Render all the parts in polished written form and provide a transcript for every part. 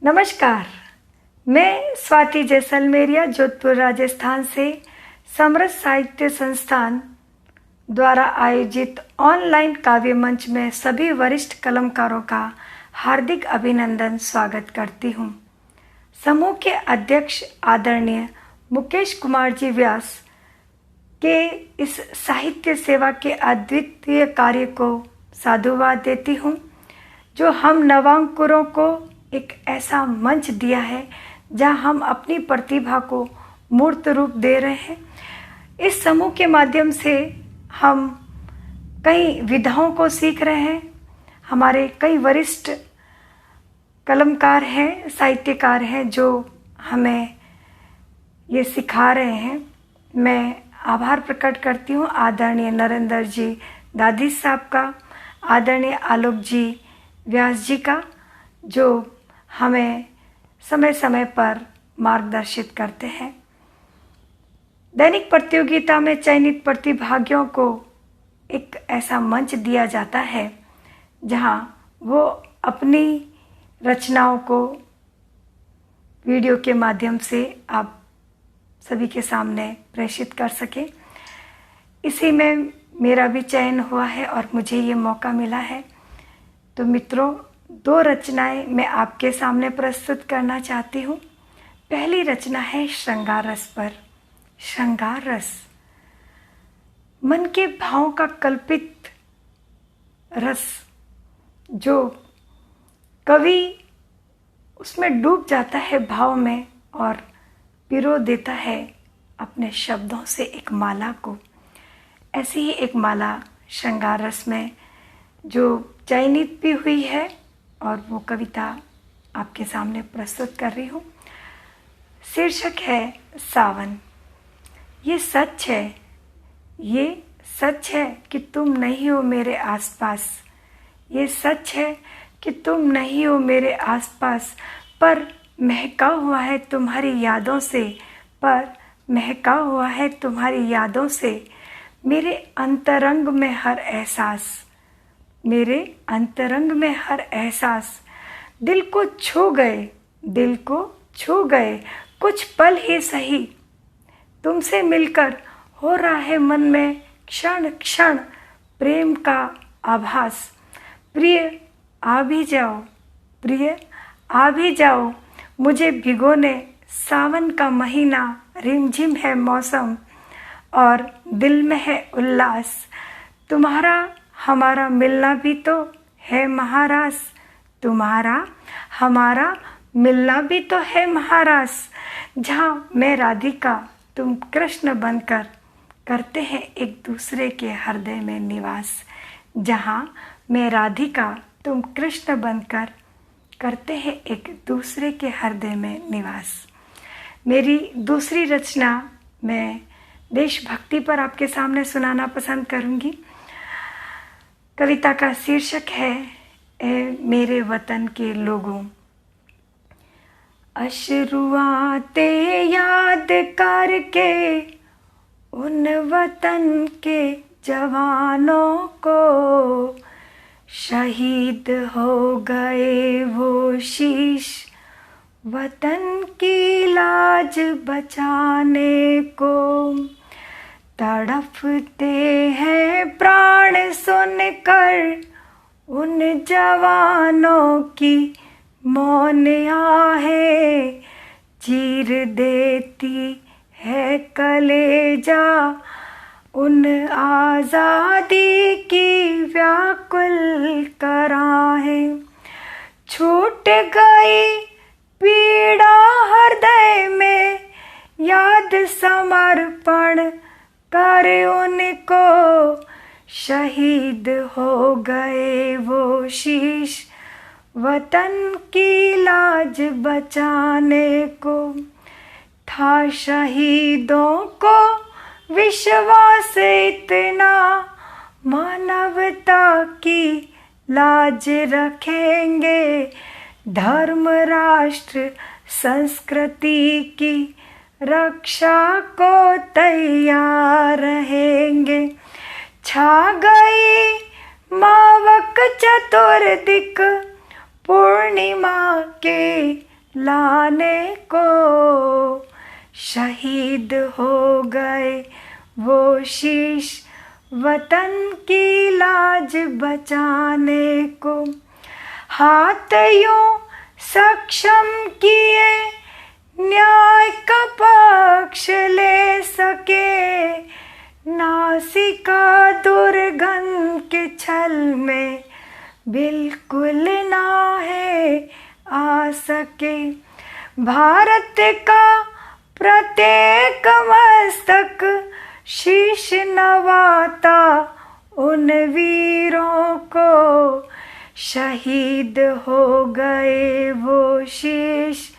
नमस्कार। मैं स्वाति जैसलमेरिया जोधपुर राजस्थान से समरस साहित्य संस्थान द्वारा आयोजित ऑनलाइन काव्य मंच में सभी वरिष्ठ कलमकारों का हार्दिक अभिनंदन स्वागत करती हूँ। समूह के अध्यक्ष आदरणीय मुकेश कुमार जी व्यास के इस साहित्य सेवा के अद्वितीय कार्य को साधुवाद देती हूँ, जो हम नवांकुरों को एक ऐसा मंच दिया है जहां हम अपनी प्रतिभा को मूर्त रूप दे रहे हैं। इस समूह के माध्यम से हम कई विधाओं को सीख रहे हैं। हमारे कई वरिष्ठ कलमकार हैं, साहित्यकार हैं, जो हमें ये सिखा रहे हैं। मैं आभार प्रकट करती हूँ आदरणीय नरेंद्र जी दादी साहब का, आदरणीय आलोक जी व्यास जी का, जो हमें समय समय पर मार्गदर्शित करते हैं। दैनिक प्रतियोगिता में चयनित प्रतिभागियों को एक ऐसा मंच दिया जाता है जहां वो अपनी रचनाओं को वीडियो के माध्यम से आप सभी के सामने प्रेषित कर सकें। इसी में मेरा भी चयन हुआ है और मुझे ये मौका मिला है। तो मित्रों, 2 रचनाएं मैं आपके सामने प्रस्तुत करना चाहती हूँ। पहली रचना है श्रृंगार रस पर। श्रृंगार रस मन के भावों का कल्पित रस, जो कवि उसमें डूब जाता है भाव में और पिरो देता है अपने शब्दों से एक माला को। ऐसी ही एक माला श्रृंगार रस में जो चयनित भी हुई है और वो कविता आपके सामने प्रस्तुत कर रही हूँ। शीर्षक है सावन। ये सच है कि तुम नहीं हो मेरे आसपास। ये सच है कि तुम नहीं हो मेरे आसपास, पर महका हुआ है तुम्हारी यादों से, पर महका हुआ है तुम्हारी यादों से। मेरे अंतरंग में हर एहसास, मेरे अंतरंग में हर एहसास दिल को छू गए कुछ पल ही सही। तुमसे मिलकर हो रहा है मन में क्षण क्षण प्रेम का आभास। प्रिय आ भी जाओ मुझे भिगोने। सावन का महीना, रिमझिम है मौसम और दिल में है उल्लास। तुम्हारा हमारा मिलना भी तो है महारास। तुम्हारा हमारा मिलना भी तो है महारास। जहाँ मैं राधिका तुम कृष्ण बनकर करते हैं एक दूसरे के हृदय में निवास। जहाँ मैं राधिका तुम कृष्ण बनकर करते हैं एक दूसरे के हृदय में निवास। मेरी दूसरी रचना मैं देशभक्ति पर आपके सामने सुनाना पसंद करूँगी। कविता का शीर्षक है ए मेरे वतन के लोगों। अश्रुआते याद करके उन वतन के जवानों को, शहीद हो गए वो शीश वतन की लाज बचाने को। तड़पते हैं प्राण सुनकर उन जवानों की मौन आहें। चीर देती है कलेजा उन आज़ादी की व्याकुल कराहें। छूट गई पीड़ा हृदय में, याद समर्पण कर उनको। शहीद हो गए वो शीश वतन की लाज बचाने को। था शहीदों को विश्वास इतना, मानवता की लाज रखेंगे। धर्म राष्ट्र संस्कृति की रक्षा को तैयार रहेंगे। छा गई मावक चतुर्दिक पूर्णिमा के लाने को शहीद हो गए वो शीश वतन की लाज बचाने को। हाथ यूं सक्षम किए न्याय का पक्ष ले सके, नासिका दुर्गंध के छल में बिल्कुल ना है आ सके। भारत का प्रत्येक मस्तक शीश नवाता उन वीरों को, शहीद हो गए वो शीश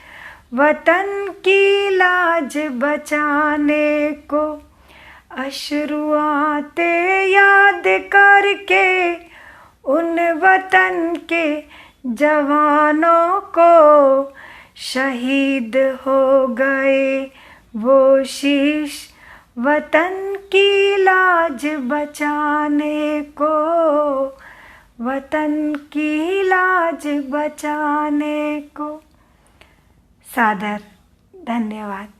वतन की लाज बचाने को। अश्रु आते याद करके उन वतन के जवानों को, शहीद हो गए वो शीश वतन की लाज बचाने को, वतन की लाज बचाने को। सादर धन्यवाद।